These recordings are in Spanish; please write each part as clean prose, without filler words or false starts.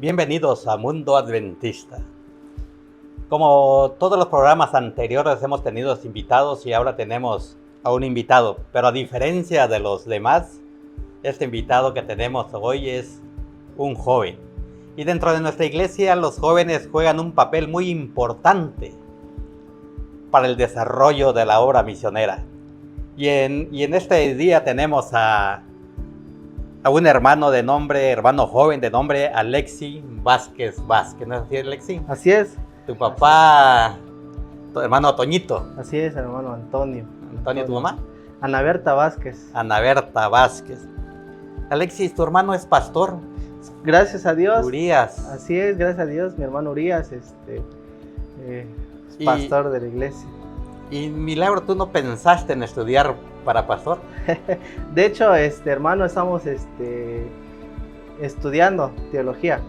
Bienvenidos a Mundo Adventista. Como todos los programas anteriores hemos tenido invitados y ahora tenemos a un invitado, pero a diferencia de los demás, este invitado que tenemos hoy es un joven. Y dentro de nuestra iglesia los jóvenes juegan un papel muy importante para el desarrollo de la obra misionera. Y en este día tenemos a un hermano joven de nombre Alexi Vázquez. ¿No es así, Alexi? Así es. Tu papá, tu hermano Toñito. Así es, hermano Antonio. Antonio, ¿tu mamá? Ana Berta Vázquez. Ana Berta Vázquez. Alexis, tu hermano es pastor. Gracias a Dios. Urias. Así es, gracias a Dios. Mi hermano Urias es pastor de la iglesia. Y milagro, ¿tú no pensaste en estudiar para pastor? De hecho, hermano, estamos estudiando teología.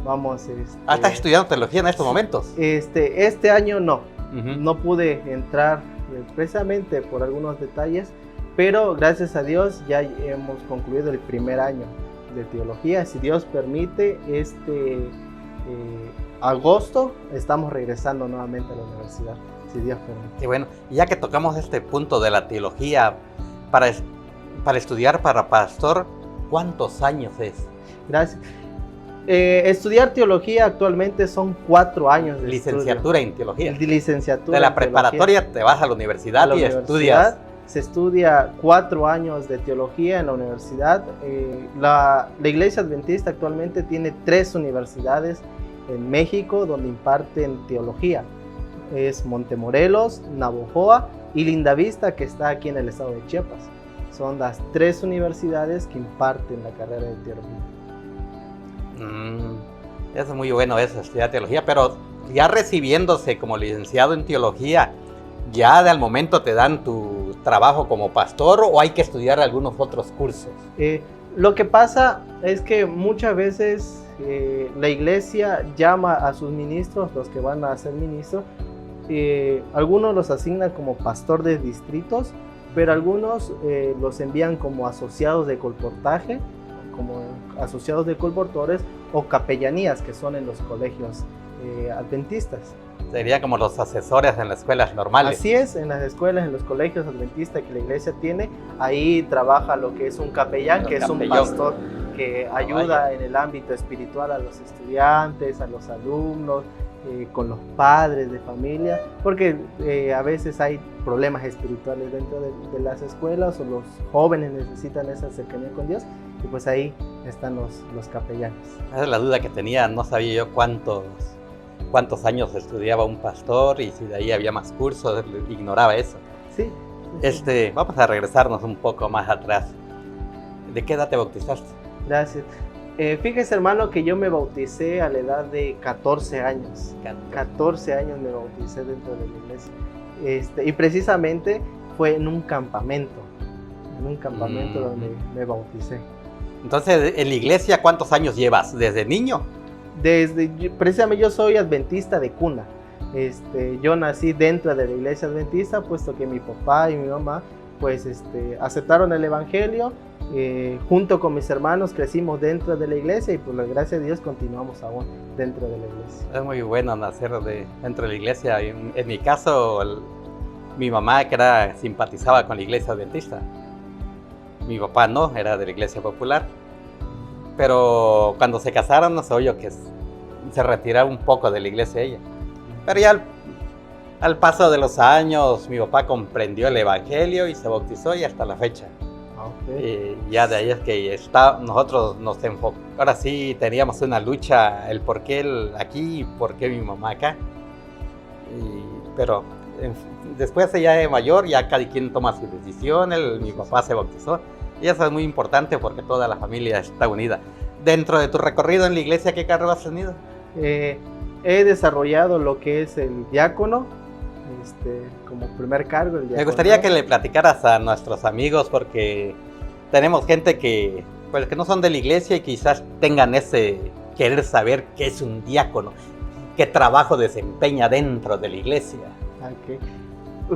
Vamos. ¿Estás estudiando teología en estos momentos? Este año no. Uh-huh. No pude entrar precisamente por algunos detalles, pero gracias a Dios ya hemos concluido el primer año de teología. Si Dios permite, agosto estamos regresando nuevamente a la universidad, si Dios permite. Y bueno, ya que tocamos este punto de la teología, para estudiar para pastor, ¿cuántos años es? Gracias. Estudiar teología actualmente son 4 años de licenciatura en teología. Licenciatura. De la preparatoria te vas a la universidad y estudias. Se estudia 4 años de teología en la universidad. La Iglesia Adventista actualmente tiene 3 universidades en México donde imparten teología. Es Montemorelos, Navojoa y Lindavista, que está aquí en el estado de Chiapas. Son las 3 universidades que imparten la carrera de teología. Es muy bueno eso, estudiar teología, pero ya recibiéndose como licenciado en teología, ¿ya al momento te dan tu trabajo como pastor o hay que estudiar algunos otros cursos? Lo que pasa es que muchas veces la iglesia llama a sus ministros, los que van a ser ministros, algunos los asignan como pastor de distritos, pero algunos los envían como asociados de colportaje, como asociados de colportores o capellanías, que son en los colegios adventistas. Sería como los asesores en las escuelas normales. Así es, en las escuelas, en los colegios adventistas que la iglesia tiene, ahí trabaja lo que es un capellán, que es un pastor que ayuda en el ámbito espiritual a los estudiantes, a los alumnos, con los padres de familia, porque a veces hay problemas espirituales dentro de las escuelas, o los jóvenes necesitan esa cercanía con Dios, y pues ahí están los capellanes. Esa es la duda que tenía, no sabía yo cuántos años estudiaba un pastor y si de ahí había más cursos, ignoraba eso. Sí. Vamos a regresarnos un poco más atrás. ¿De qué edad te bautizaste? Gracias. Fíjese, hermano, que yo me bauticé a la edad de 14 años. 14 años me bauticé dentro de la iglesia. Y precisamente fue en un campamento. Donde me bauticé. Entonces, en la iglesia, ¿cuántos años llevas? ¿Desde niño? Precisamente yo soy adventista de cuna. Yo nací dentro de la iglesia adventista, puesto que mi papá y mi mamá pues aceptaron el evangelio. Junto con mis hermanos crecimos dentro de la iglesia y por la gracia de Dios continuamos aún dentro de la iglesia. Es muy bueno nacer dentro de la iglesia. En mi caso, mi mamá simpatizaba con la iglesia adventista. Mi papá no, era de la iglesia popular. Pero cuando se casaron, no se oyó que se retiraba un poco de la iglesia ella. Pero ya al paso de los años, mi papá comprendió el evangelio y se bautizó y hasta la fecha. Okay. Y ya de ahí es que nosotros nos enfocamos. Ahora sí teníamos una lucha, el por qué él aquí y por qué mi mamá acá. Pero después ya de mayor, ya cada quien toma su decisión. Mi papá se bautizó. Y eso es muy importante porque toda la familia está unida. Dentro de tu recorrido en la iglesia, ¿qué cargo has tenido? He desarrollado lo que es el diácono, como primer cargo. Me gustaría que le platicaras a nuestros amigos porque tenemos gente que no son de la iglesia y quizás tengan ese querer saber qué es un diácono, qué trabajo desempeña dentro de la iglesia. Okay.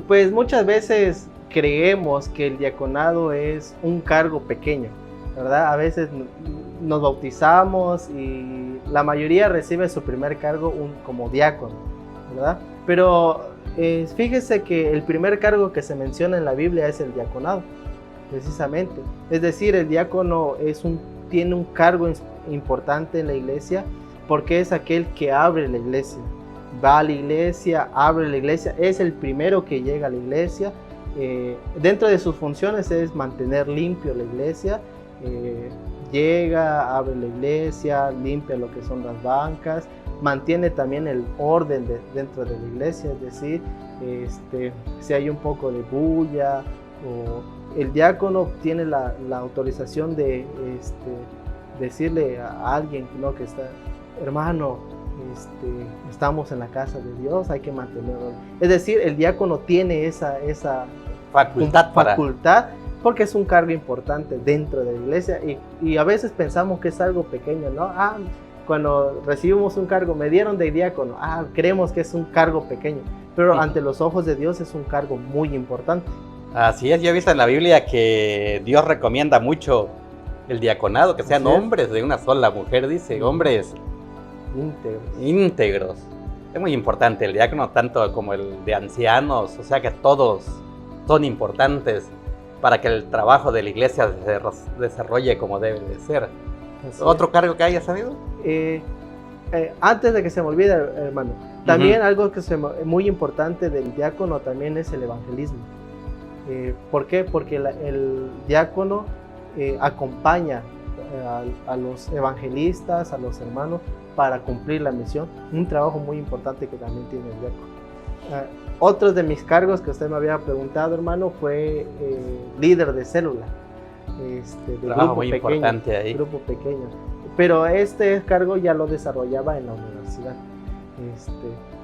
Pues muchas veces creemos que el diaconado es un cargo pequeño, ¿verdad? A veces nos bautizamos y la mayoría recibe su primer cargo como diácono, ¿verdad? Pero fíjese que el primer cargo que se menciona en la Biblia es el diaconado, precisamente. Es decir, el diácono tiene un cargo importante en la iglesia porque es aquel que abre la iglesia. Va a la iglesia, abre la iglesia, es el primero que llega a la iglesia. Dentro de sus funciones es mantener limpio la iglesia. Llega, abre la iglesia, limpia lo que son las bancas, mantiene también el orden dentro de la iglesia, es decir, si hay un poco de bulla, o el diácono tiene la autorización de decirle a alguien, ¿no?, que está, hermano, estamos en la casa de Dios, hay que mantenerlo. Es decir, el diácono tiene esa facultad porque es un cargo importante dentro de la iglesia y a veces pensamos que es algo pequeño, ¿no? Cuando recibimos un cargo, me dieron de diácono, creemos que es un cargo pequeño, pero ante los ojos de Dios es un cargo muy importante. Así es, yo he visto en la Biblia que Dios recomienda mucho el diaconado, que sean hombres de una sola mujer, dice, hombres íntegros. Es muy importante el diácono, tanto como el de ancianos, o sea que todos son importantes para que el trabajo de la iglesia se desarrolle como debe de ser. ¿Otro cargo que haya sabido? Antes de que se me olvide, hermano, también algo que es muy importante del diácono también es el evangelismo. ¿Por qué? Porque el diácono acompaña a los evangelistas, a los hermanos, para cumplir la misión. Un trabajo muy importante que también tiene el diácono. Otro de mis cargos que usted me había preguntado, hermano, fue líder de célula. Trabajo muy importante ahí. Grupo pequeño. Pero este cargo ya lo desarrollaba en la universidad,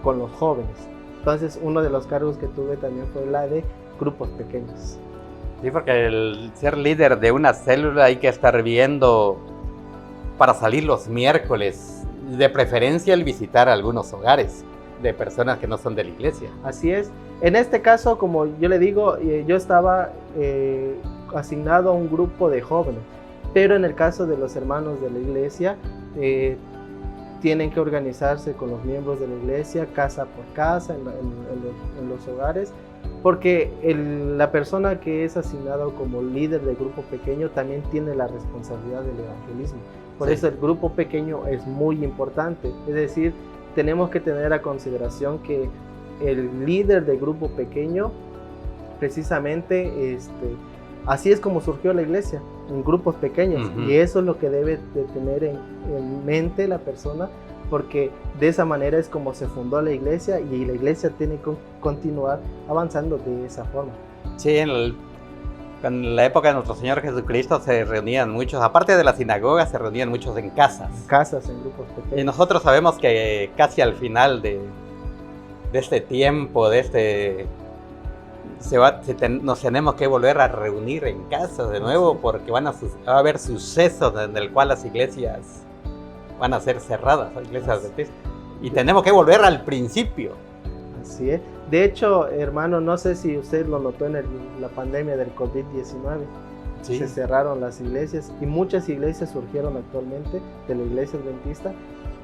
con los jóvenes. Entonces, uno de los cargos que tuve también fue la de grupos pequeños. Sí, porque el ser líder de una célula hay que estar viendo para salir los miércoles, de preferencia el visitar algunos hogares de personas que no son de la iglesia. Así es. En este caso, como yo le digo, yo estaba asignado a un grupo de jóvenes, pero en el caso de los hermanos de la iglesia, tienen que organizarse con los miembros de la iglesia, casa por casa, en los hogares, porque la persona que es asignada como líder del grupo pequeño también tiene la responsabilidad del evangelismo. Por eso el grupo pequeño es muy importante, es decir, tenemos que tener a consideración que el líder del grupo pequeño, precisamente, así es como surgió la iglesia, en grupos pequeños, y eso es lo que debe de tener en mente la persona, porque de esa manera es como se fundó la iglesia, y la iglesia tiene que continuar avanzando de esa forma. Sí, en la época de nuestro Señor Jesucristo se reunían muchos, aparte de la sinagoga, se reunían muchos en casas. En casas, en grupos pequeños. Y nosotros sabemos que casi al final de este tiempo, nos tenemos que volver a reunir en casa de nuevo, porque va a haber sucesos en el cual las iglesias van a ser cerradas, las iglesias de Cristo, y tenemos que volver al principio. Así es. De hecho, hermano, no sé si usted lo notó en la pandemia del COVID-19. Sí. Se cerraron las iglesias y muchas iglesias surgieron actualmente de la iglesia adventista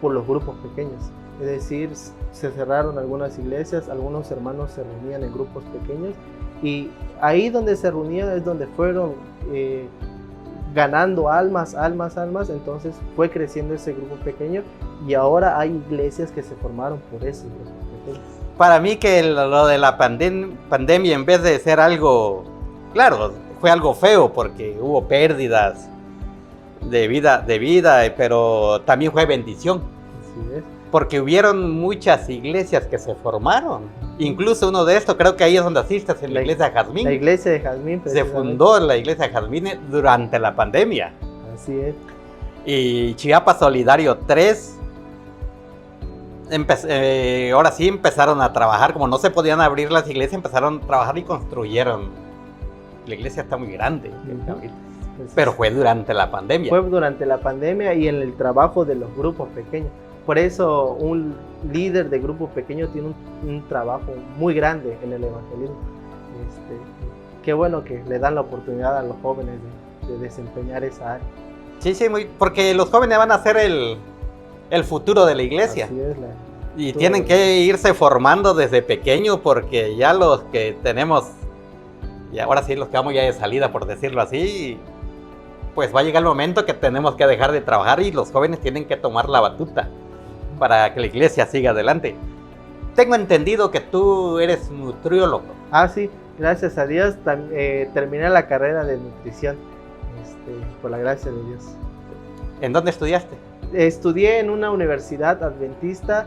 por los grupos pequeños. Es decir, se cerraron algunas iglesias, algunos hermanos se reunían en grupos pequeños y ahí donde se reunían es donde fueron ganando almas, entonces fue creciendo ese grupo pequeño y ahora hay iglesias que se formaron por esos grupos pequeños. Para mí que lo de la pandemia, en vez de ser algo, claro, fue algo feo porque hubo pérdidas de vida, pero también fue bendición. Así es. Porque hubieron muchas iglesias que se formaron. Incluso uno de estos, creo que ahí es donde asistes, en la iglesia de Jazmín. La iglesia de Jazmín. Se fundó la iglesia de Jazmín durante la pandemia. Así es. Y Chiapas Solidario 3, ahora sí empezaron a trabajar. Como no se podían abrir las iglesias, empezaron a trabajar y construyeron. La iglesia está muy grande. Pero fue durante la pandemia. Fue durante la pandemia y en el trabajo de los grupos pequeños. Por eso un líder de grupo pequeño tiene un trabajo muy grande en el evangelismo. Qué bueno que le dan la oportunidad a los jóvenes de desempeñar esa área. Sí, porque los jóvenes van a ser el futuro de la iglesia. Así es, y tienen que irse formando desde pequeño, porque ya los que tenemos, y ahora sí los que vamos ya de salida, por decirlo así, pues va a llegar el momento que tenemos que dejar de trabajar y los jóvenes tienen que tomar la batuta para que la iglesia siga adelante. Tengo entendido que tú eres nutriólogo. Sí, gracias a Dios terminé la carrera de nutrición, por la gracia de Dios. ¿En dónde estudiaste? Estudié en una universidad adventista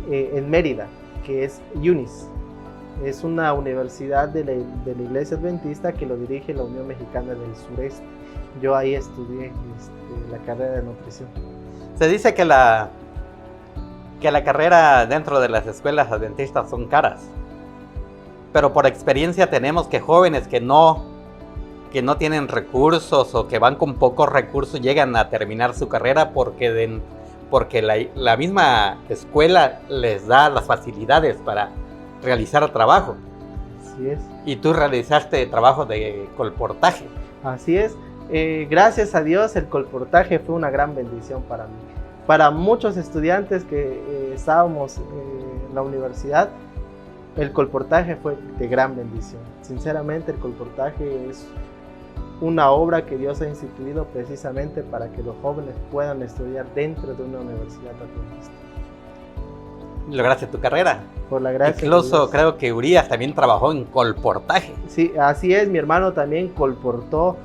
en Mérida, que es UNIS. Es una universidad de la iglesia adventista que lo dirige la Unión Mexicana del Sureste. Yo ahí estudié la carrera de nutrición. Se dice que la carrera dentro de las escuelas adventistas son caras, pero por experiencia tenemos que jóvenes que no tienen recursos o que van con pocos recursos llegan a terminar su carrera porque la misma escuela les da las facilidades para realizar trabajo. Así es. Y tú realizaste trabajo de colportaje. Así es. Gracias a Dios el colportaje fue una gran bendición para mí. Para muchos estudiantes que estábamos en la universidad, el colportaje fue de gran bendición. Sinceramente, el colportaje es una obra que Dios ha instituido precisamente para que los jóvenes puedan estudiar dentro de una universidad adventista. ¿Lograste tu carrera? Por la gracia Incluso de Dios. creo que Urias también trabajó en colportaje. Sí, así es, mi hermano también colportó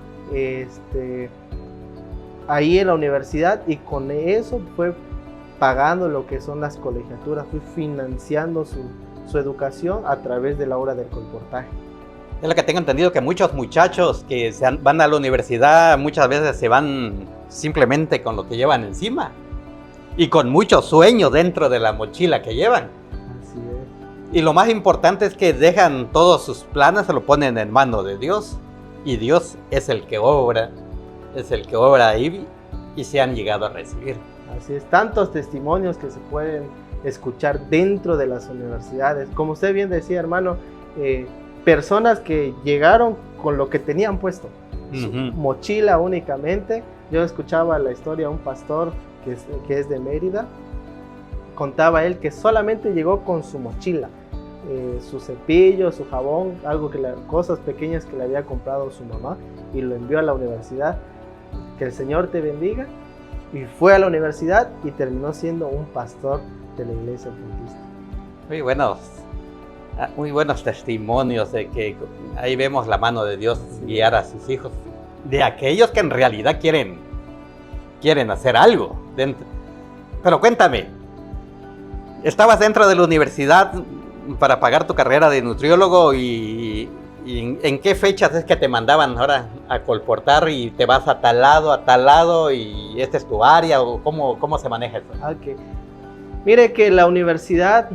ahí en la universidad, y con eso fue pagando lo que son las colegiaturas, fue financiando su educación a través de la obra del colportaje. Es lo que tengo entendido, que muchos muchachos que van a la universidad muchas veces se van simplemente con lo que llevan encima y con muchos sueños dentro de la mochila que llevan. Así es. Y lo más importante es que dejan todos sus planes, se lo ponen en manos de Dios, y Dios es el que obra ahí, y se han llegado a recibir. Así es, tantos testimonios que se pueden escuchar dentro de las universidades. Como usted bien decía, hermano, personas que llegaron con lo que tenían puesto, su mochila únicamente. Yo escuchaba la historia de un pastor que es de Mérida. Contaba él que solamente llegó con su mochila, su cepillo, su jabón, cosas pequeñas que le había comprado su mamá, y lo envió a la universidad. Que el Señor te bendiga. Y fue a la universidad y terminó siendo un pastor de la iglesia adventista. Muy buenos testimonios de que ahí vemos la mano de Dios guiar a sus hijos, de aquellos que en realidad quieren hacer algo. Pero cuéntame, estabas dentro de la universidad para pagar tu carrera de nutriólogo, y ¿en qué fechas es que te mandaban ahora a colportar y te vas a tal lado y esta es tu área, o cómo se maneja eso? Okay. Mire que la universidad,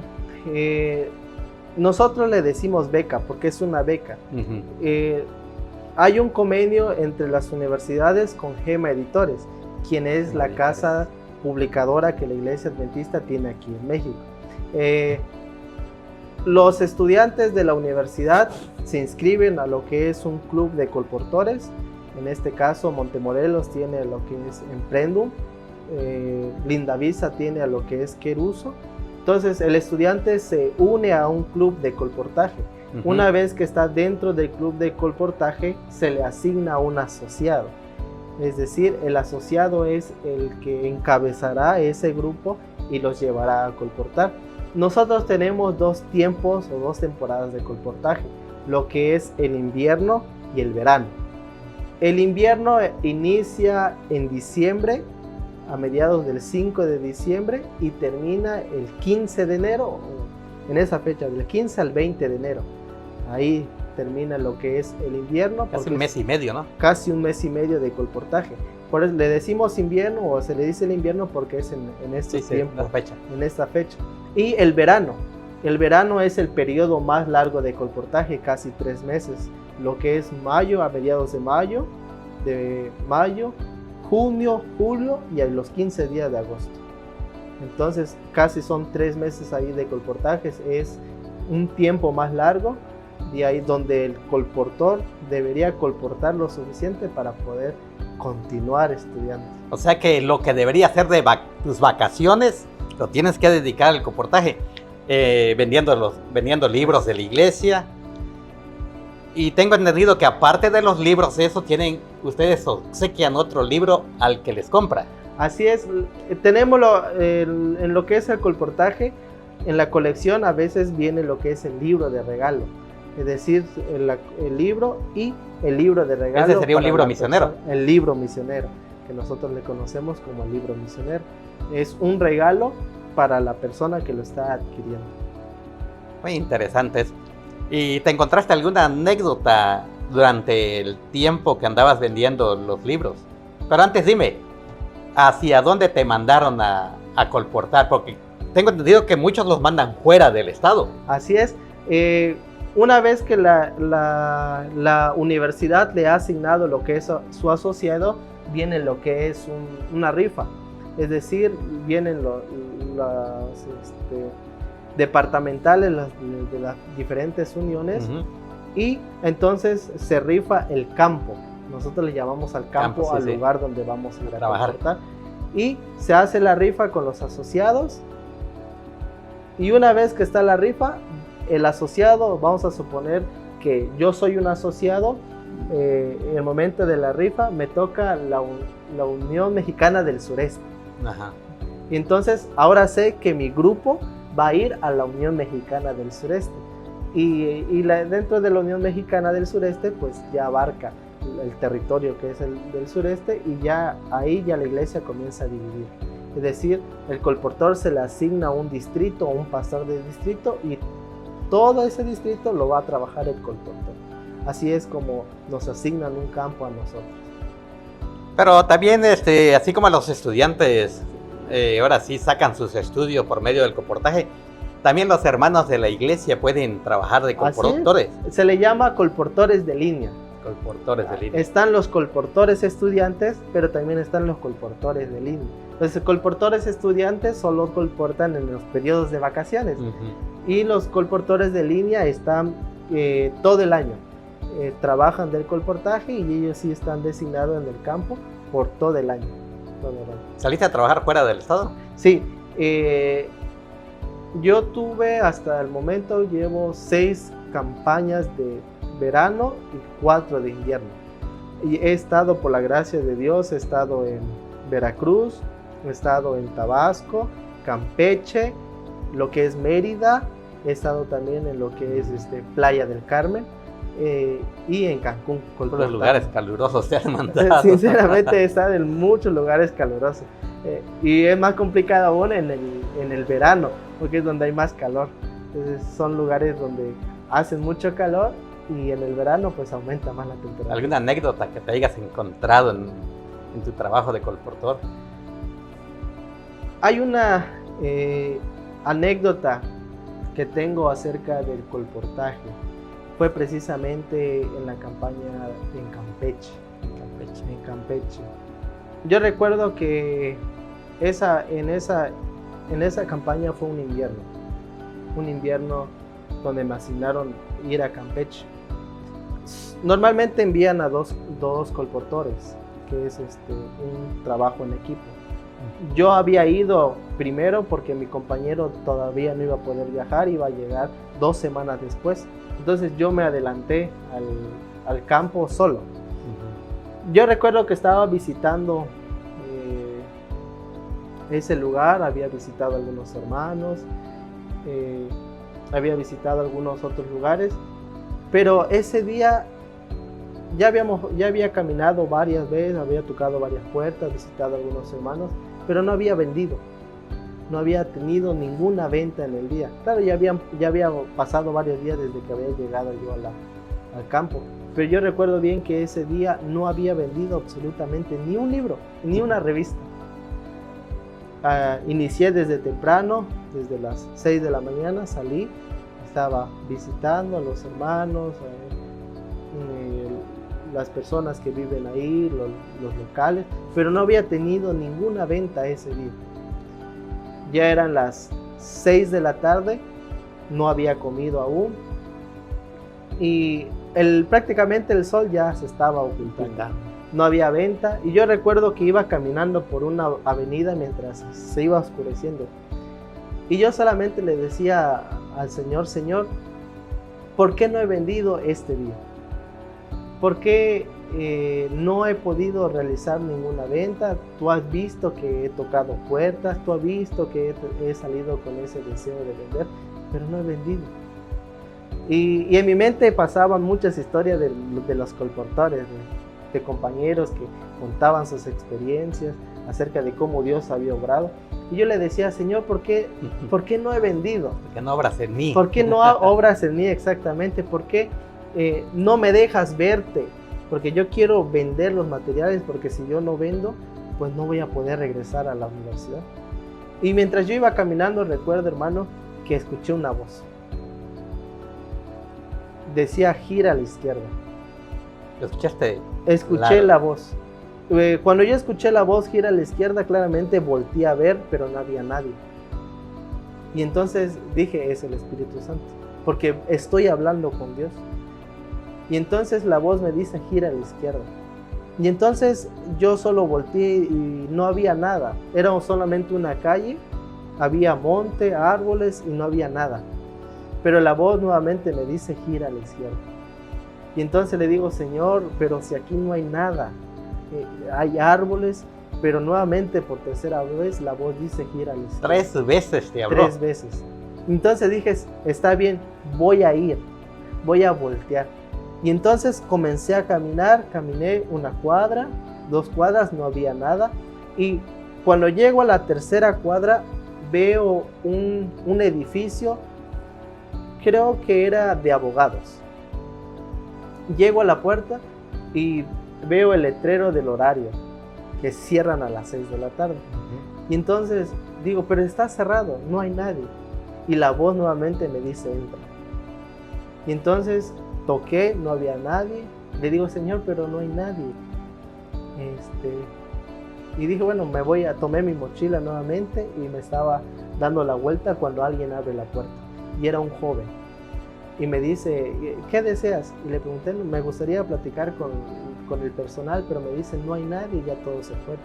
nosotros le decimos beca porque es una beca. Hay un convenio entre las universidades con Gema Editores, quien es la casa publicadora que la iglesia adventista tiene aquí en México. Los estudiantes de la universidad se inscriben a lo que es un club de colportores. En este caso, Montemorelos tiene lo que es Emprendum, Lindavista tiene a lo que es Queruso. Entonces, el estudiante se une a un club de colportaje. Una vez que está dentro del club de colportaje, se le asigna un asociado. Es decir, el asociado es el que encabezará ese grupo y los llevará a colportar. Nosotros tenemos 2 tiempos o 2 temporadas de colportaje, lo que es el invierno y el verano. El invierno inicia en diciembre, a mediados del 5 de diciembre, y termina el 15 de enero, en esa fecha, del 15 al 20 de enero. Ahí termina lo que es el invierno. Casi un mes y medio, ¿no? Casi un mes y medio de colportaje. Por eso le decimos invierno, o se le dice el invierno porque es en este tiempo, en esta fecha. Y el verano es el periodo más largo de colportaje, casi 3 meses, lo que es mayo, a mediados de mayo, junio, julio y a los 15 días de agosto. Entonces casi son 3 meses ahí de colportajes, es un tiempo más largo, y ahí donde el colportor debería colportar lo suficiente para poder continuar estudiando. O sea que lo que debería ser de tus vacaciones, lo tienes que dedicar al colportaje, vendiendo libros de la iglesia. Y tengo entendido que aparte de los libros, ustedes obsequian otro libro al que les compra. Así es, tenemos en lo que es el colportaje, en la colección a veces viene lo que es el libro de regalo. Es decir, el libro y el libro de regalo. Ese sería un libro misionero. El libro misionero, que nosotros le conocemos como el libro misionero. Es un regalo para la persona que lo está adquiriendo. Muy interesante. ¿Y te encontraste alguna anécdota durante el tiempo que andabas vendiendo los libros? Pero antes dime, ¿hacia dónde te mandaron a colportar? Porque tengo entendido que muchos los mandan fuera del estado. Así es. Una vez que la universidad le ha asignado lo que es su asociado, viene lo que es una rifa. Es decir, vienen las departamentales de las diferentes uniones, y entonces se rifa el campo. Nosotros le llamamos al campo, al lugar donde vamos a ir a trabajar. Y se hace la rifa con los asociados. Y una vez que está la rifa, el asociado, vamos a suponer que yo soy un asociado, en el momento de la rifa me toca la Unión Mexicana del Sureste. Ajá. Y entonces ahora sé que mi grupo va a ir a la Unión Mexicana del Sureste. Y dentro de la Unión Mexicana del Sureste, pues ya abarca el territorio que es el del sureste, y ya ahí ya la iglesia comienza a dividir. Es decir, el colportor se le asigna un distrito o un pastor de distrito, y todo ese distrito lo va a trabajar el colportor. Así es como nos asignan un campo a nosotros. Pero también, así como los estudiantes ahora sí sacan sus estudios por medio del colportaje, también los hermanos de la iglesia pueden trabajar de colportores. Se le llama colportores de línea. Colportores de línea. Están los colportores estudiantes, pero también están los colportores de línea. Entonces, colportores estudiantes solo colportan en los periodos de vacaciones. Y los colportores de línea están todo el año. Trabajan del colportaje, y ellos sí están designados en el campo por todo el año. ¿Saliste a trabajar fuera del estado? Sí. Yo tuve hasta el momento, llevo 6 campañas de verano y 4 de invierno. Y he estado, por la gracia de Dios, he estado en Veracruz, he estado en Tabasco, Campeche, lo que es Mérida, he estado también en lo que es Playa del Carmen, y en Cancún. Por los lugares calurosos te han mandado. Sinceramente he estado en muchos lugares calurosos, y es más complicado aún en el verano, porque es donde hay más calor. Entonces son lugares donde hacen mucho calor, y en el verano pues aumenta más la temperatura. ¿Alguna anécdota que te hayas encontrado en tu trabajo de colportor? Hay una anécdota que tengo acerca del colportaje. Fue precisamente en la campaña en Campeche. En Campeche. Yo recuerdo que en esa campaña fue un invierno donde me asignaron ir a Campeche. Normalmente envían a dos colportores, que es un trabajo en equipo. Yo había ido primero porque mi compañero todavía no iba a poder viajar, iba a llegar 2 semanas después. Entonces yo me adelanté al campo solo. Yo recuerdo que estaba visitando ese lugar, había visitado algunos hermanos, había visitado algunos otros lugares, pero ese día ya había caminado varias veces, había tocado varias puertas, visitado a algunos hermanos, pero no había vendido, no había tenido ninguna venta en el día. Claro, ya había pasado varios días desde que había llegado yo al campo, pero yo recuerdo bien que ese día no había vendido absolutamente ni un libro, ni una revista. Inicié desde temprano, desde las 6 de la mañana, salí, estaba visitando a los hermanos, las personas que viven ahí, los locales, pero no había tenido ninguna venta ese día. Ya eran las 6 de la tarde, no había comido aún, y prácticamente el sol ya se estaba ocultando. no había venta. Y yo recuerdo que iba caminando por una avenida mientras se iba oscureciendo. Y yo solamente le decía al Señor, Señor, ¿por qué no he vendido este día? ¿Por qué no he podido realizar ninguna venta? Tú has visto que he tocado puertas, tú has visto que he salido con ese deseo de vender, pero no he vendido. Y en mi mente pasaban muchas historias de los colportores, de compañeros que contaban sus experiencias acerca de cómo Dios había obrado. Y yo le decía, Señor, ¿por qué no he vendido? ¿Por qué no obras en mí? ¿Por qué no obras en mí exactamente? ¿Por qué no me dejas verte? Porque yo quiero vender los materiales, porque si yo no vendo, pues no voy a poder regresar a la universidad. Y mientras yo iba caminando, recuerdo, hermano, que escuché una voz. Decía, gira a la izquierda. ¿Lo escuchaste? Escuché la voz. Cuando yo escuché la voz, gira a la izquierda, claramente volteé a ver, pero no había nadie. Y entonces dije, es el Espíritu Santo, porque estoy hablando con Dios. Y entonces la voz me dice, gira a la izquierda. Y entonces yo solo volteé y no había nada. Era solamente una calle, había monte, árboles y no había nada. Pero la voz nuevamente me dice, gira a la izquierda. Y entonces le digo, Señor, pero si aquí no hay nada, hay árboles, pero nuevamente por tercera vez la voz dice, gira a la izquierda. 3 veces te habló. 3 veces. Entonces dije, está bien, voy a ir, voy a voltear. Y entonces comencé a caminar, caminé 1 cuadra, 2 cuadras, no había nada. Y cuando llego a la tercera cuadra, veo un edificio, creo que era de abogados. Llego a la puerta y veo el letrero del horario, que cierran a las 6 de la tarde. Y entonces digo, pero está cerrado, no hay nadie. Y la voz nuevamente me dice, entra. Y entonces toqué, no había nadie. Le digo, Señor, pero no hay nadie. Y dije, bueno, tomé mi mochila nuevamente y me estaba dando la vuelta cuando alguien abre la puerta. Y era un joven. Y me dice, ¿qué deseas? Y le pregunté, me gustaría platicar con el personal, pero me dice, no hay nadie, ya todos se fueron,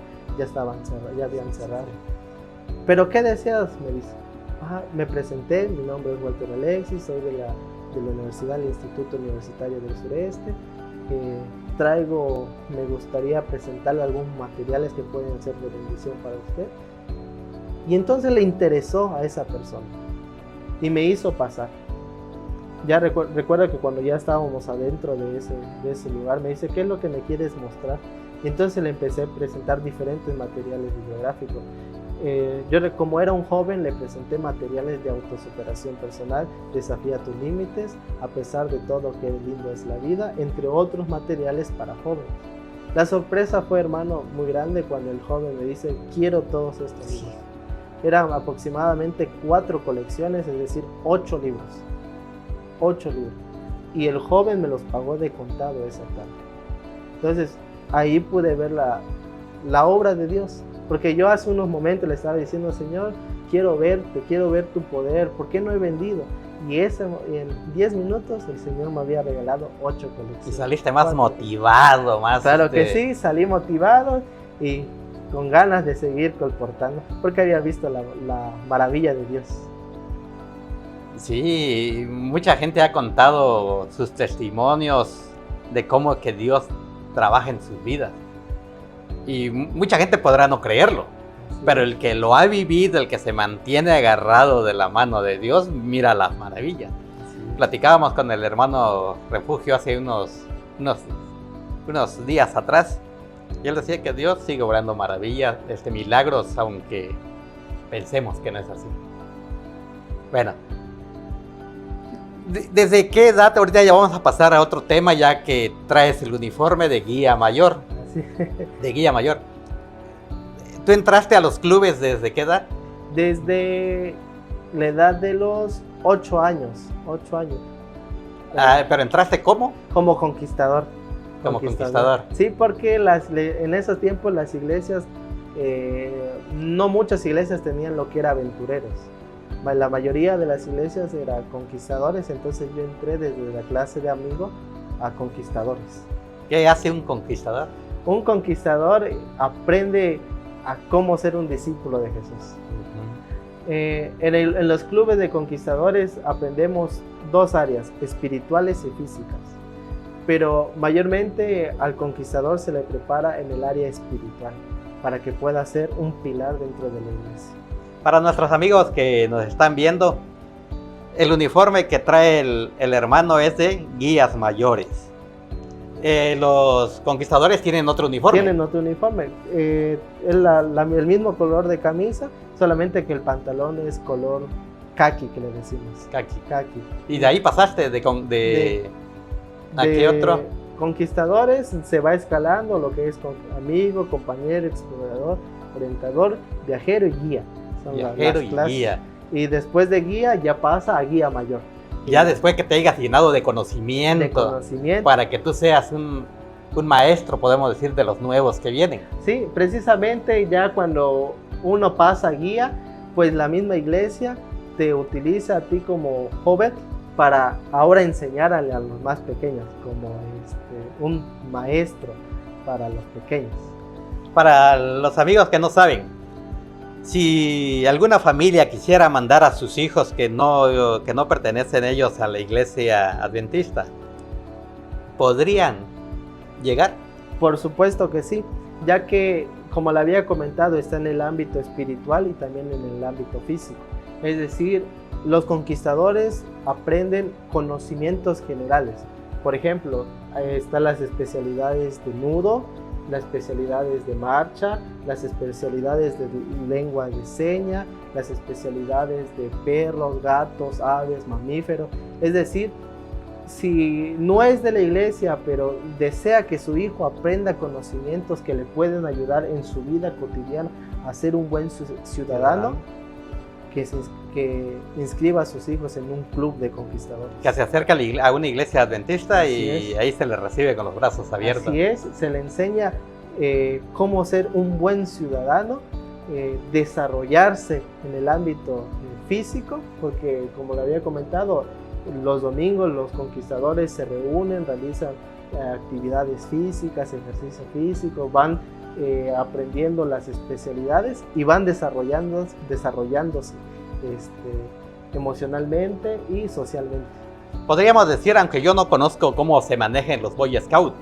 ya habían cerrado. ¿Pero qué deseas? Me dice. Me presenté, mi nombre es Walter Alexis, soy de la Universidad del Instituto Universitario del Sureste. Me gustaría presentarle algunos materiales que pueden ser de bendición para usted. Y entonces le interesó a esa persona y me hizo pasar. Ya recuerdo que cuando ya estábamos adentro de ese lugar, me dice, ¿qué es lo que me quieres mostrar? Y entonces le empecé a presentar diferentes materiales bibliográficos. Yo, como era un joven, le presenté materiales de autosuperación personal, desafía tus límites, a pesar de todo, qué lindo es la vida, entre otros materiales para jóvenes. La sorpresa fue, hermano, muy grande cuando el joven me dice, quiero todos estos libros. Eran aproximadamente 4 colecciones, es decir, 8 libros. 8 libros. Y el joven me los pagó de contado esa tarde. Entonces, ahí pude ver la obra de Dios. Porque yo hace unos momentos le estaba diciendo, Señor, quiero verte, quiero ver tu poder, ¿por qué no he vendido? Y en 10 minutos el Señor me había regalado 8 colecciones. Y saliste más motivado, más... Claro que sí, salí motivado y con ganas de seguir colportando, porque había visto la maravilla de Dios. Sí, mucha gente ha contado sus testimonios de cómo que Dios trabaja en sus vidas. Y mucha gente podrá no creerlo, sí, pero el que lo ha vivido, el que se mantiene agarrado de la mano de Dios, mira las maravillas. Sí. Platicábamos con el hermano Refugio hace unos días atrás, y él decía que Dios sigue obrando maravillas, milagros, aunque pensemos que no es así. Bueno, ¿desde qué edad? Ahorita ya vamos a pasar a otro tema, ya que traes el uniforme de guía mayor. De guía mayor. ¿Tú entraste a los clubes desde qué edad? Desde la edad de los 8 años. 8 años. ¿Pero entraste cómo? Como conquistador. Como conquistador. Sí, porque en esos tiempos las iglesias, no muchas iglesias tenían lo que era aventureros. La mayoría de las iglesias eran conquistadores, entonces yo entré desde la clase de amigo a conquistadores. ¿Qué hace un conquistador? Un conquistador aprende a cómo ser un discípulo de Jesús. En los clubes de conquistadores aprendemos dos áreas, espirituales y físicas, pero mayormente al conquistador se le prepara en el área espiritual para que pueda ser un pilar dentro de la iglesia. Para nuestros amigos que nos están viendo, el uniforme que trae el hermano es de guías mayores. Los conquistadores tienen otro uniforme. Tienen otro uniforme. Es el mismo color de camisa, solamente que el pantalón es color caqui, que le decimos. Caqui. Y de ahí pasaste ¿a qué otro? Conquistadores se va escalando lo que es amigo, compañero, explorador, orientador, viajero y guía. Son viajero y guía. Y después de guía ya pasa a guía mayor. Ya después que te hayas llenado de conocimiento, para que tú seas un maestro, podemos decir, de los nuevos que vienen. Sí, precisamente ya cuando uno pasa a guía, pues la misma iglesia te utiliza a ti como joven para ahora enseñar a los más pequeños, como un maestro para los pequeños. Para los amigos que no saben, si alguna familia quisiera mandar a sus hijos que no pertenecen ellos a la iglesia adventista, ¿podrían llegar? Por supuesto que sí, ya que, como le había comentado, está en el ámbito espiritual y también en el ámbito físico. Es decir, los conquistadores aprenden conocimientos generales. Por ejemplo, están las especialidades de nudo, las especialidades de marcha, las especialidades de lengua de seña, las especialidades de perros, gatos, aves, mamíferos. Es decir, si no es de la iglesia, pero desea que su hijo aprenda conocimientos que le pueden ayudar en su vida cotidiana a ser un buen ciudadano, que inscriba a sus hijos en un club de conquistadores. Que se acerca a una iglesia adventista y ahí se le recibe con los brazos abiertos. Así es, se le enseña cómo ser un buen ciudadano, desarrollarse en el ámbito físico, porque como le había comentado, los domingos los conquistadores se reúnen, realizan actividades físicas, ejercicio físico, van aprendiendo las especialidades y van desarrollándose emocionalmente y socialmente. Podríamos decir, aunque yo no conozco cómo se manejan los Boy Scouts,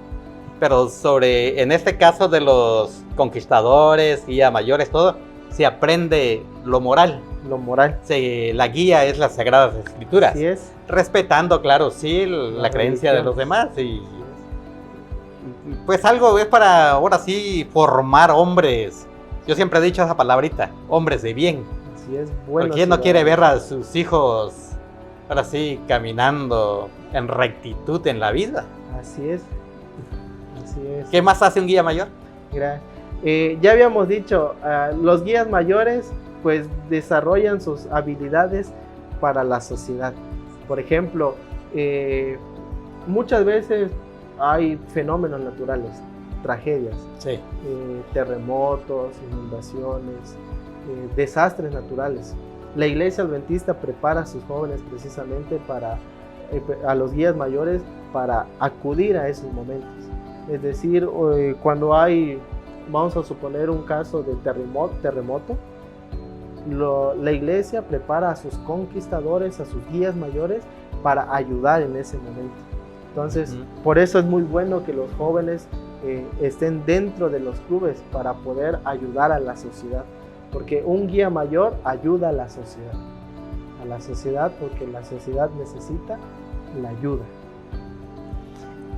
pero en este caso de los conquistadores, guía mayores, todo, se aprende lo moral. Lo moral. La guía es las Sagradas Escrituras. Así es. Respetando, claro, sí, la creencia de los demás y pues algo es para, ahora sí, formar hombres. Yo siempre he dicho esa palabrita, hombres de bien. Así es, bueno. ¿Quién no quiere ver a sus hijos, ahora sí, caminando en rectitud en la vida? Así es. Así es. ¿Qué más hace un guía mayor? Ya habíamos dicho, los guías mayores pues desarrollan sus habilidades para la sociedad. Por ejemplo, muchas veces hay fenómenos naturales, tragedias, sí. Terremotos, inundaciones, desastres naturales. La iglesia adventista prepara a sus jóvenes precisamente a los guías mayores para acudir a esos momentos. Es decir, cuando hay, vamos a suponer un caso de terremoto, la iglesia prepara a sus conquistadores, a sus guías mayores para ayudar en ese momento. Entonces, por eso es muy bueno que los jóvenes estén dentro de los clubes para poder ayudar a la sociedad, porque un guía mayor ayuda a la sociedad porque la sociedad necesita la ayuda.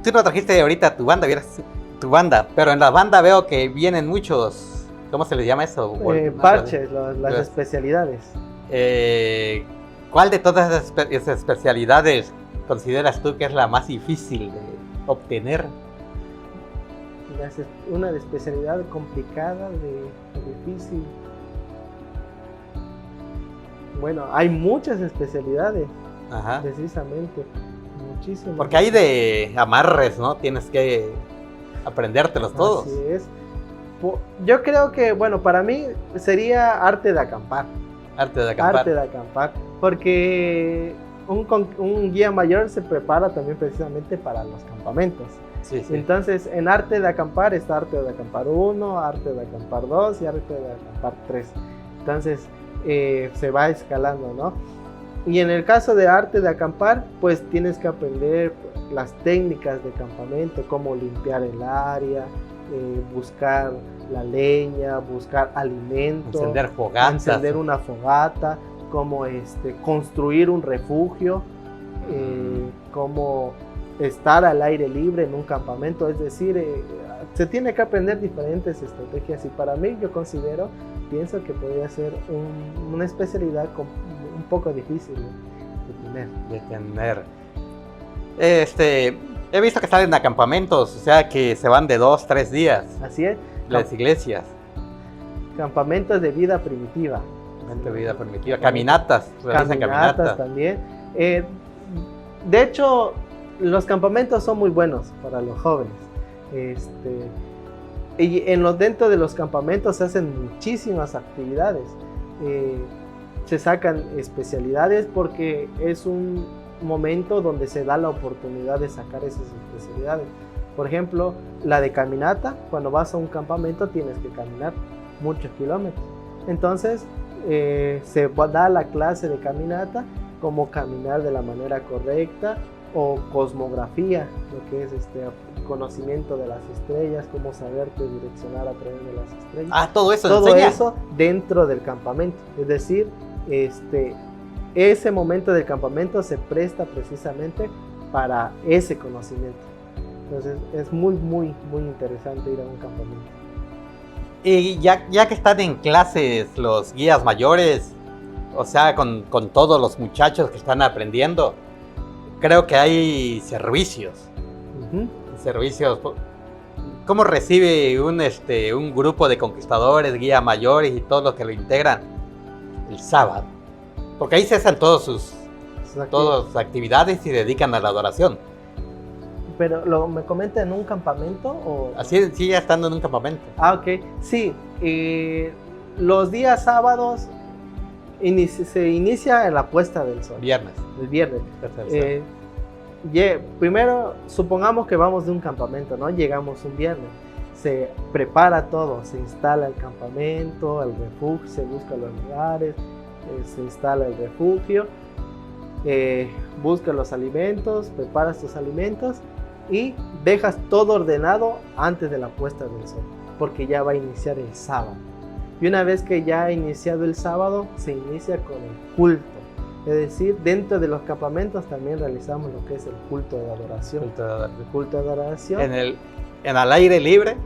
Tú no trajiste ahorita tu banda, pero en la banda veo que vienen muchos, ¿cómo se les llama eso? Parches, las especialidades. ¿Cuál de todas esas especialidades consideras tú que es la más difícil de obtener? Una especialidad complicada, difícil. Bueno, hay muchas especialidades, precisamente, muchísimas. Porque hay de amarres, ¿no? Tienes que aprendértelos todos. Así es. Yo creo que, bueno, para mí sería arte de acampar. Arte de acampar, porque un guía mayor se prepara también precisamente para los campamentos. Sí, sí. Entonces, en arte de acampar está arte de acampar 1, arte de acampar 2 y arte de acampar 3. Entonces, se va escalando, ¿no? Y en el caso de arte de acampar, pues tienes que aprender las técnicas de campamento, cómo limpiar el área, buscar la leña, buscar alimento, Encender fogatas, encender una fogata, cómo construir un refugio, cómo estar al aire libre en un campamento. Es decir, se tiene que aprender diferentes estrategias y para mí yo pienso que podría ser una especialidad un poco difícil de tener. He visto que salen a campamentos, o sea que se van de 2-3 días. Así es. Las iglesias. Campamentos de vida primitiva. Caminatas, realizan caminatas también. De hecho, los campamentos son muy buenos para los jóvenes. Y dentro de los campamentos se hacen muchísimas actividades. Se sacan especialidades porque es un momento donde se da la oportunidad de sacar esas especialidades. Por ejemplo, la de caminata, cuando vas a un campamento tienes que caminar muchos kilómetros. Entonces, se da la clase de caminata, cómo caminar de la manera correcta, o cosmografía, lo que es conocimiento de las estrellas, cómo saberte direccionar a través de las estrellas. Todo eso Todo enseña. eso dentro del campamento. Es decir, ese momento del campamento se presta precisamente para ese conocimiento. Entonces es muy, muy, muy interesante ir a un campamento. Y ya que están en clases los guías mayores, o sea, con todos los muchachos que están aprendiendo, creo que hay servicios. Servicios. ¿Cómo recibe un grupo de conquistadores, guías mayores y todos los que lo integran el sábado? Porque ahí cesan todas sus actividades y dedican a la adoración. Pero ¿me comenta en un campamento? O... Así, sí, ya estando en un campamento. Ok. Sí. Los días sábados se inicia en la puesta del sol. El viernes. Primero, supongamos que vamos de un campamento, ¿no? Llegamos un viernes. Se prepara todo. Se instala el campamento, el refugio, se buscan los lugares, se instala el refugio, busca los alimentos, preparas tus alimentos y dejas todo ordenado antes de la puesta del sol, porque ya va a iniciar el sábado. Y una vez que ya ha iniciado el sábado, se inicia con el culto. Es decir, dentro de los campamentos también realizamos lo que es el culto de adoración. El culto de adoración. En al aire libre,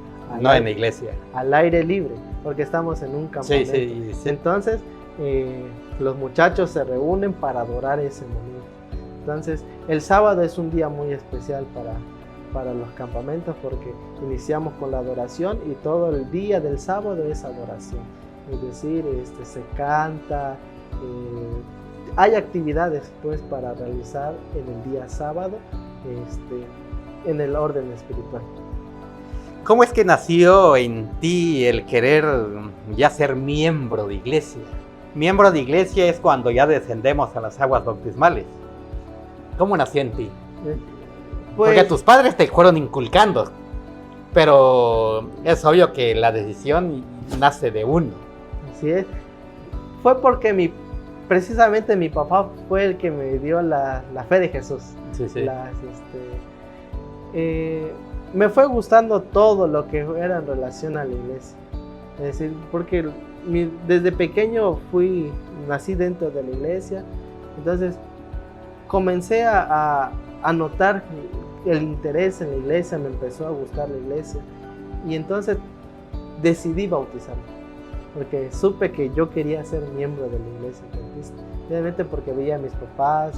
no en la iglesia. Al aire libre, porque estamos en un campamento. Sí. Entonces, los muchachos se reúnen para adorar ese momento. Entonces, el sábado es un día muy especial para los campamentos porque iniciamos con la adoración y todo el día del sábado es adoración. Es decir, se canta, hay actividades pues para realizar en el día sábado en el orden espiritual. ¿Cómo es que nació en ti el querer ya ser miembro de iglesia? Miembro de iglesia es cuando ya descendemos a las aguas bautismales. ¿Cómo nació en ti? Porque tus padres te fueron inculcando, pero es obvio que la decisión nace de uno. Así es. Fue porque precisamente mi papá fue el que me dio la fe de Jesús. Sí. Me fue gustando todo lo que era en relación a la iglesia. Es decir, porque desde pequeño nací dentro de la iglesia, entonces comencé a notar el interés en la iglesia, me empezó a gustar la iglesia y entonces decidí bautizarme, porque supe que yo quería ser miembro de la iglesia adventista, obviamente porque veía a mis papás,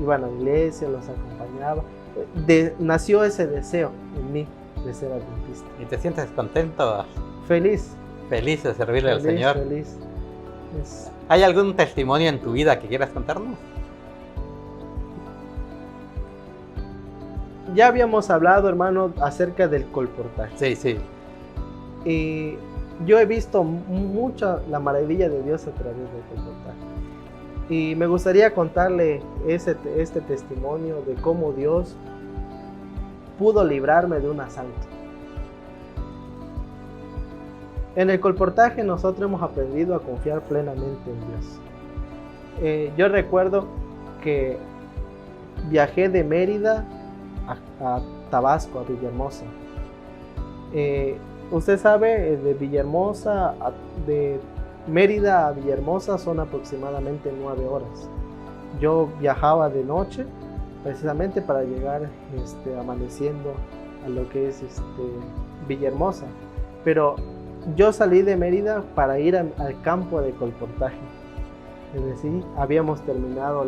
iban a la iglesia, los acompañaba, nació ese deseo en mí de ser adventista. ¿Y te sientes contento? Feliz. Feliz de servirle al Señor. Feliz. ¿Hay algún testimonio en tu vida que quieras contarnos? Ya habíamos hablado, hermano, acerca del colportaje. Sí. Y yo he visto mucho la maravilla de Dios a través del colportaje. Y me gustaría contarle este testimonio de cómo Dios pudo librarme de un asalto. En el colportaje nosotros hemos aprendido a confiar plenamente en Dios. Yo recuerdo que viajé de Mérida a Tabasco, a Villahermosa. Usted sabe, de Villahermosa, de Mérida a Villahermosa son aproximadamente 9 horas. Yo viajaba de noche precisamente para llegar amaneciendo a lo que es Villahermosa. Pero yo salí de Mérida para ir al campo de colportaje. Es decir, habíamos terminado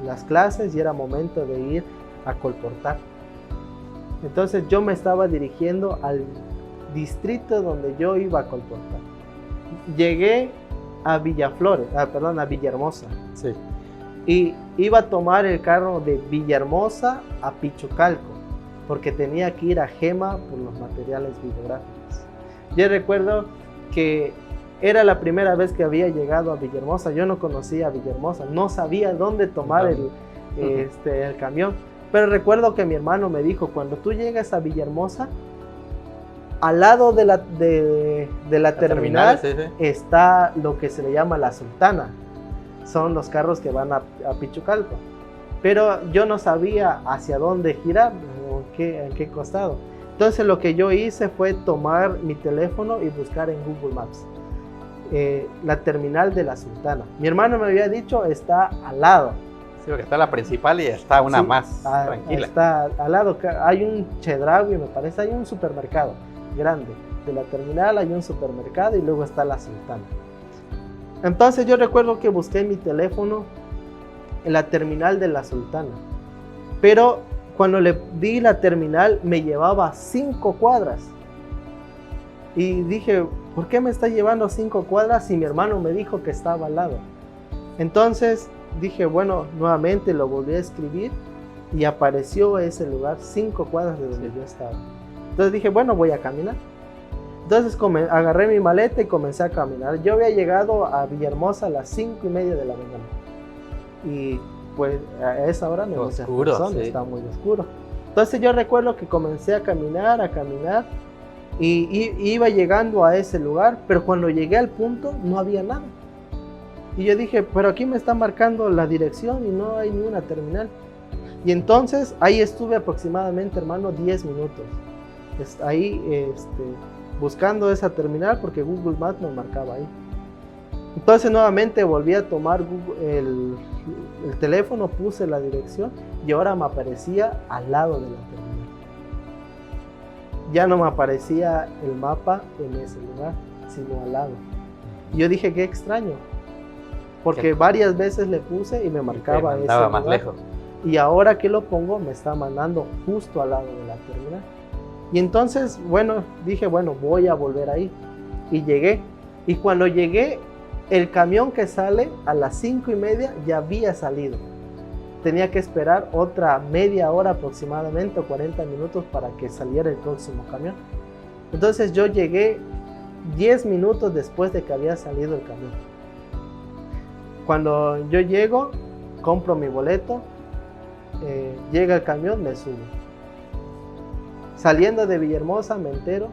las clases y era momento de ir a colportar. Entonces yo me estaba dirigiendo al distrito donde yo iba a colportar. Llegué a Villahermosa. Sí. Y iba a tomar el carro de Villahermosa a Pichucalco, porque tenía que ir a Gema por los materiales videográficos. Yo recuerdo que era la primera vez que había llegado a Villahermosa. Yo no conocía a Villahermosa, no sabía dónde tomar el camión. Pero recuerdo que mi hermano me dijo, cuando tú llegas a Villahermosa, al lado de la terminal sí. está lo que se le llama la Sultana. Son los carros que van a Pichucalco. Pero yo no sabía hacia dónde girar, o en qué costado. Entonces lo que yo hice fue tomar mi teléfono y buscar en Google Maps la terminal de la Sultana. Mi hermano me había dicho, está al lado. Sí, porque está la principal y está una más tranquila. Está al lado, hay un Chedraui, me parece, hay un supermercado grande. De la terminal hay un supermercado y luego está la Sultana. Entonces yo recuerdo que busqué mi teléfono en la terminal de la Sultana. Pero cuando le di la terminal me llevaba 5 cuadras. Y dije, ¿por qué me está llevando 5 cuadras si mi hermano me dijo que estaba al lado? Entonces dije, bueno, nuevamente lo volví a escribir y apareció ese lugar 5 cuadras de donde yo estaba. Entonces dije, bueno, voy a caminar. Entonces agarré mi maleta y comencé a caminar. Yo había llegado a Villahermosa a las 5:30 de la mañana. Y pues a esa hora no muchas personas, está muy oscuro. Entonces yo recuerdo que comencé a caminar y iba llegando a ese lugar, pero cuando llegué al punto no había nada. Y yo dije, pero aquí me está marcando la dirección y no hay ni una terminal. Y entonces ahí estuve aproximadamente, hermano, 10 minutos. Ahí buscando esa terminal porque Google Maps me marcaba ahí. Entonces nuevamente volví a tomar el teléfono, puse la dirección y ahora me aparecía al lado de la terminal. Ya no me aparecía el mapa en ese lugar, sino al lado. Y yo dije, qué extraño, porque varias veces le puse y me marcaba ese lugar. Más lejos. Y ahora que lo pongo me está mandando justo al lado de la terminal. Y entonces, bueno, dije, bueno, voy a volver ahí. Y llegué. Y cuando llegué, el camión que sale a las 5:30 ya había salido. Tenía que esperar otra media hora aproximadamente, o 40 minutos para que saliera el próximo camión. Entonces yo llegué 10 minutos después de que había salido el camión. Cuando yo llego, compro mi boleto, llega el camión, me subo. Saliendo de Villahermosa me entero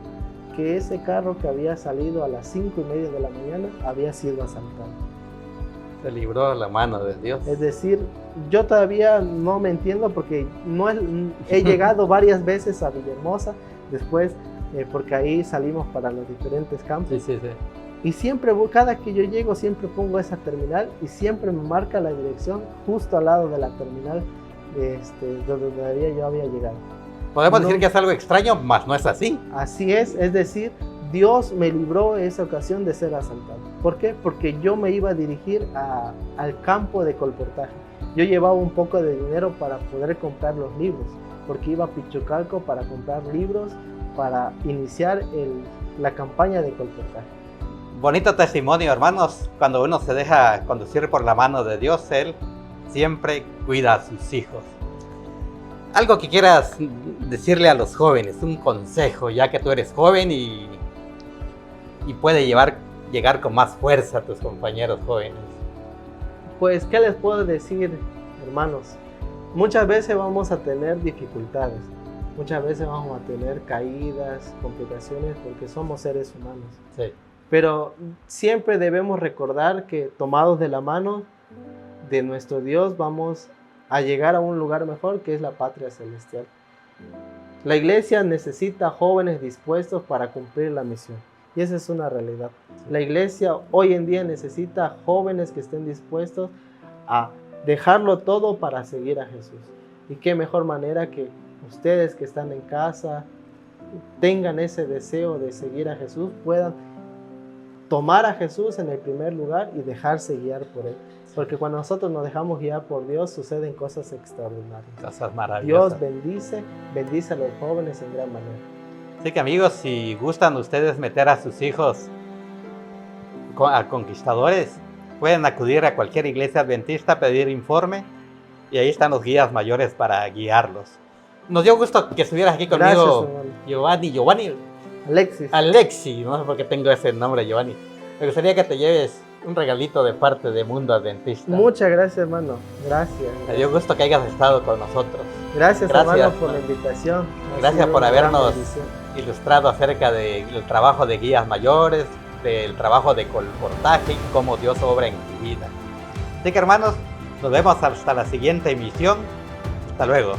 que ese carro que había salido a las 5:30 de la mañana había sido asaltado. Se libró la mano de Dios. Es decir, yo todavía no me entiendo porque he llegado varias veces a Villahermosa después, porque ahí salimos para los diferentes campos. Sí. Y siempre, cada que yo llego, siempre pongo esa terminal y siempre me marca la dirección justo al lado de la terminal donde yo había llegado. Podemos decir que es algo extraño, mas no es así. Así es decir, Dios me libró esa ocasión de ser asaltado. ¿Por qué? Porque yo me iba a dirigir al campo de colportaje. Yo llevaba un poco de dinero para poder comprar los libros, porque iba a Pichucalco para comprar libros para iniciar la campaña de colportaje. Bonito testimonio, hermanos. Cuando uno se deja conducir por la mano de Dios, Él siempre cuida a sus hijos. Algo que quieras decirle a los jóvenes, un consejo, ya que tú eres joven y puede llegar con más fuerza a tus compañeros jóvenes. Pues, ¿qué les puedo decir, hermanos? Muchas veces vamos a tener dificultades, muchas veces vamos a tener caídas, complicaciones, porque somos seres humanos. Sí. Pero siempre debemos recordar que tomados de la mano de nuestro Dios vamos a llegar a un lugar mejor, que es la patria celestial. La iglesia necesita jóvenes dispuestos para cumplir la misión. Y esa es una realidad. La iglesia hoy en día necesita jóvenes que estén dispuestos a dejarlo todo para seguir a Jesús. Y qué mejor manera que ustedes que están en casa tengan ese deseo de seguir a Jesús, puedan tomar a Jesús en el primer lugar y dejarse guiar por Él. Porque cuando nosotros nos dejamos guiar por Dios, suceden cosas extraordinarias. Cosas maravillosas. Dios bendice a los jóvenes en gran manera. Así que amigos, si gustan ustedes meter a sus hijos a conquistadores, pueden acudir a cualquier iglesia adventista, pedir informe, y ahí están los guías mayores para guiarlos. Nos dio gusto que estuvieras aquí conmigo. Gracias, Giovanni. Alexi, no sé por qué tengo ese nombre, Giovanni. Me gustaría que te lleves un regalito de parte de Mundo Adventista. Muchas gracias, hermano. Gracias. Me dio gusto que hayas estado con nosotros. Gracias, hermano, por la invitación. Gracias por habernos ilustrado acerca del trabajo de guías mayores, del trabajo de colportaje y cómo Dios obra en tu vida. Así que, hermanos, nos vemos hasta la siguiente emisión. Hasta luego.